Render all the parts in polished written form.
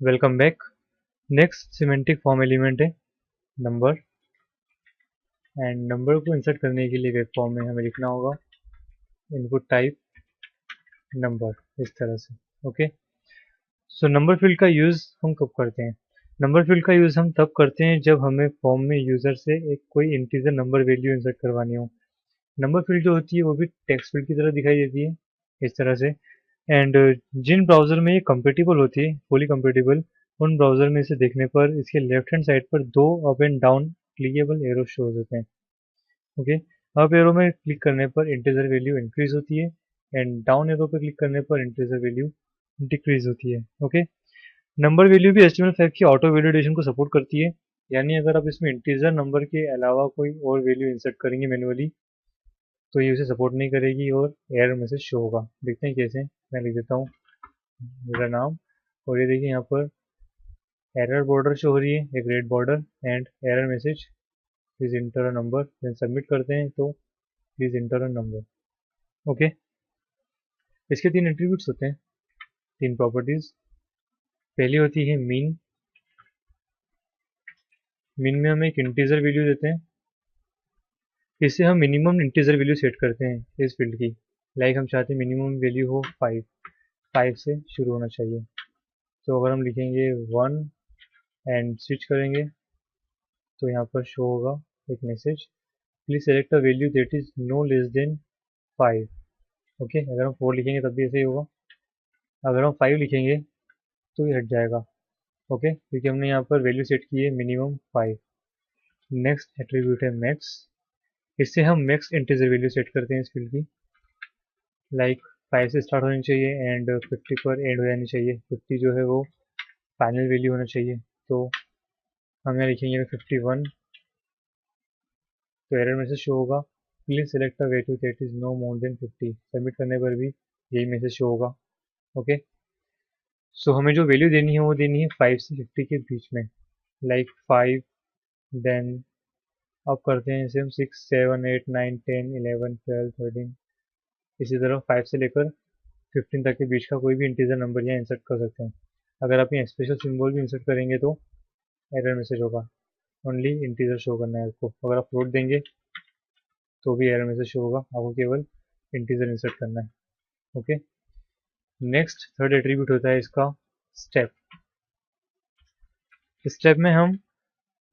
Welcome back. Next semantic form element है number. And number को insert करने के लिए वेब फॉर्म में हमें लिखना होगा इनपुट टाइप नंबर, इस तरह से। ओके, सो नंबर फील्ड का यूज़ हम कब करते हैं? नंबर फील्ड का यूज़ हम तब करते हैं जब हमें फॉर्म में यूज़र से एक कोई इंटीजर नंबर वैल्यू इंसर्ट करवानी हो। नंबर फील्ड जो होती है वो भी टेक्स्ट फील्ड की तरह दिखाई देती है, इस तरह से। एंड जिन ब्राउज़र में ये कंपेटिबल होती है, फुली कंपेटिबल, उन ब्राउज़र में इसे देखने पर इसके लेफ्ट हैंड साइड पर दो up and down clickable arrow shows होते हैं। ओके, अप एरो में क्लिक करने पर इंटीजर वैल्यू इंक्रीज होती है एंड डाउन एरो पर क्लिक करने पर इंटीजर वैल्यू डिक्रीज होती है। ओके, नंबर वैल्यू भी HTML5 की ऑटो वैलिडेशन को सपोर्ट करती है, यानी अगर आप इसमें इंटीजर नंबर के अलावा कोई और वैल्यू इंसर्ट करेंगे मैनुअली तो ये उसे सपोर्ट नहीं करेगी और एरर मैसेज शो होगा। देखते हैं कैसे। मैं लिख देता हूँ मेरा नाम, और ये देखिए यहाँ पर एरर बॉर्डर शो हो रही है, एक red border, and error message please enter a number. Then submit करते हैं तो please enter a number. Okay, इसके तीन एट्रीब्यूट्स होते हैं, तीन प्रॉपर्टीज। पहली होती है मीन। मीन में हम एक इंटीजर वैल्यू देते हैं, इससे हम मिनिमम इंटीजर वैल्यू सेट करते हैं इस फील्ड की। लाइक हम चाहते हैं मिनिमम वैल्यू हो 5, 5 से शुरू होना चाहिए। तो अगर हम लिखेंगे 1 एंड स्विच करेंगे तो यहाँ पर शो होगा एक message, please select a value that is no less than 5। Okay, अगर हम 4 लिखेंगे तब भी ऐसे ही होगा, अगर हम 5 लिखेंगे तो ये हट जाएगा। ओके, क्योंकि हमने यहाँ पर वैल्यू सेट की है मिनिमम 5। नेक्स्ट एट्रीब्यूट है मैक्स। इससे हम मैक्स इंटीजर वैल्यू सेट करते हैं इस फील्ड की। लाइक 5 से स्टार्ट होनी चाहिए एंड 50 पर एंड हो जानी चाहिए। 50 जो है वो फाइनल वैल्यू होना चाहिए। तो हम यहाँ लिखेंगे 51 तो एरर मैसेज शो होगा, please select a value that is no more than 50। Submit करने पर भी यही मैसेज शो होगा। ओके, सो हमें जो वैल्यू देनी है वो देनी है 5 से 50 के बीच में। लाइक 5, देन अब करते हैं इसे हम 6, 7, 8, 9, 10, 11, 12, 13, इसी तरह 5 से लेकर 15 तक के बीच का कोई भी इंटीजर नंबर यहाँ इंसर्ट कर सकते हैं। अगर आप यहाँ स्पेशल सिंबल भी इंसर्ट करेंगे तो एरर मैसेज होगा, ओनली इंटीजर शो करना है आपको। अगर आप फ्लोट देंगे तो भी एरर मैसेज शो होगा, आपको केवल इंटीजर इंसर्ट करना है। ओके, नेक्स्ट थर्ड एट्रीब्यूट होता है इसका स्टेप। स्टेप में हम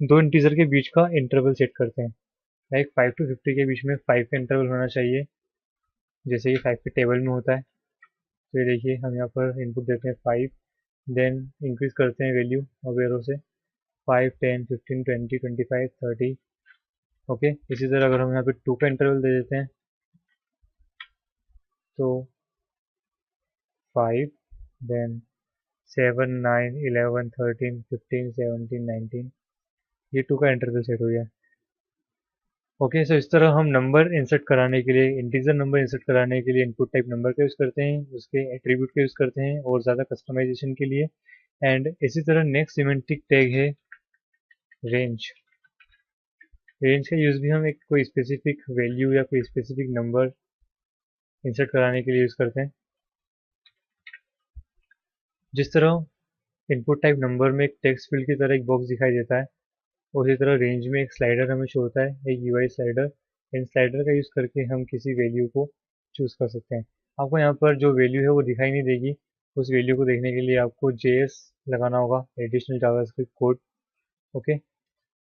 दो इंटीजर के बीच का इंटरवल सेट करते हैं। लाइक 5 to 50 के बीच में 5 का इंटरवल होना चाहिए, जैसे कि 5 के टेबल में होता है। तो ये देखिए हम यहाँ पर इनपुट देते हैं 5, देन इंक्रीज करते हैं वैल्यू अब एरो से 5, 10, 15, 20, 25, 30। ओके, इसी तरह अगर हम यहाँ पे 2 का इंटरवल दे देते हैं तो 5, देन 7, 9, 11, 13, 15, 17, 19, ये 2 का इंटरवल सेट हो गया। ओके, सो इस तरह हम नंबर इंसर्ट कराने के लिए, इंटीजर नंबर इंसर्ट कराने के लिए इनपुट टाइप नंबर का यूज़ करते हैं, उसके एट्रीब्यूट का यूज़ करते हैं और ज़्यादा कस्टमाइजेशन के लिए। एंड इसी तरह नेक्स्ट सिमेंटिक टैग है रेंज। रेंज का यूज़ भी हम एक कोई स्पेसिफिक वैल्यू या कोई स्पेसिफिक नंबर इंसर्ट कराने के लिए यूज़ करते हैं। जिस तरह इनपुट टाइप नंबर में एक टेक्स्ट फील्ड की तरह एक बॉक्स दिखाई देता है, उसी तरह रेंज में एक स्लाइडर हमें शो होता है, एक UI स्लाइडर। इन स्लाइडर का यूज़ करके हम किसी वैल्यू को चूज़ कर सकते हैं। आपको यहाँ पर जो वैल्यू है वो दिखाई नहीं देगी, उस वैल्यू को देखने के लिए आपको JS लगाना होगा, additional JavaScript code. Okay,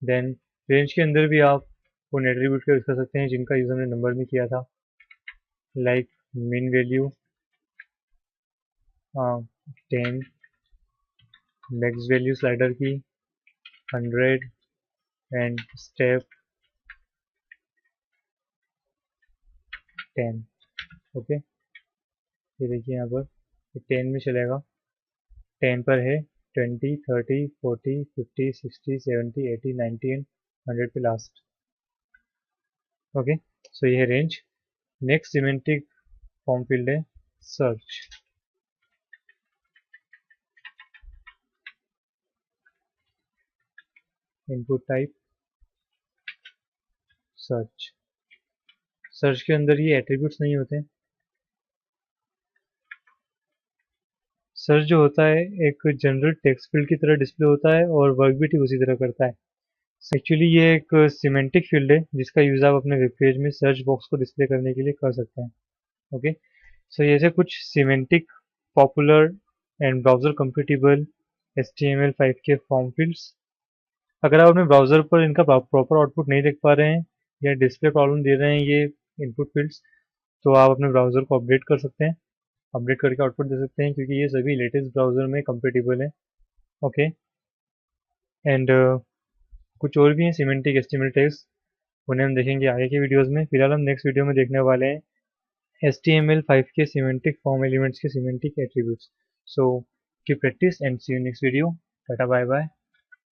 then range के अंदर भी आप उन एट्रीब्यूट का यूज़ कर सकते हैं जिनका यूज़ हमने नंबर में किया था, लाइक मिन वैल्यू 10, मैक्स वैल्यू स्लाइडर की 100 एंड स्टेप 10। ओके, ये देखिए यहाँ पर 10 में चलेगा, 10 पर है 20, 30, 40, 50, 60, 70, 80, 90 एंड 100 पे लास्ट। ओके, सो ये है range. Next semantic form field है search. Input type search. Search के अंदर ये एट्रीब्यूट्स नहीं होते, सर्च जो होता है एक जनरल टेक्स्ट फील्ड की तरह डिस्प्ले होता है और वर्क भी ठीक उसी तरह करता है। एक्चुअली ये एक सिमेंटिक फील्ड है जिसका यूज़ आप अपने वेब पेज में सर्च बॉक्स को डिस्प्ले करने के लिए कर सकते हैं। ओके, सो ये से कुछ semantic popular and browser compatible HTML5 के फॉर्म फील्ड्स। अगर आप अपने ब्राउज़र पर इनका प्रॉपर आउटपुट नहीं देख पा रहे हैं या डिस्प्ले प्रॉब्लम दे रहे हैं ये इनपुट फील्ड्स, तो आप अपने ब्राउज़र को अपडेट कर सकते हैं, अपडेट करके आउटपुट दे सकते हैं, क्योंकि ये सभी लेटेस्ट ब्राउज़र में कंपेटिबल है। ओके, एंड कुछ और भी हैं सिमेंटिक HTML टैग्स, उन्हें हम देखेंगे आगे के वीडियोस में। फिलहाल हम नेक्स्ट वीडियो में देखने वाले हैं HTML5 के सिमेंटिक फॉर्म एलिमेंट्स के semantic attributes. So keep practice and see you next video. Tata bye bye.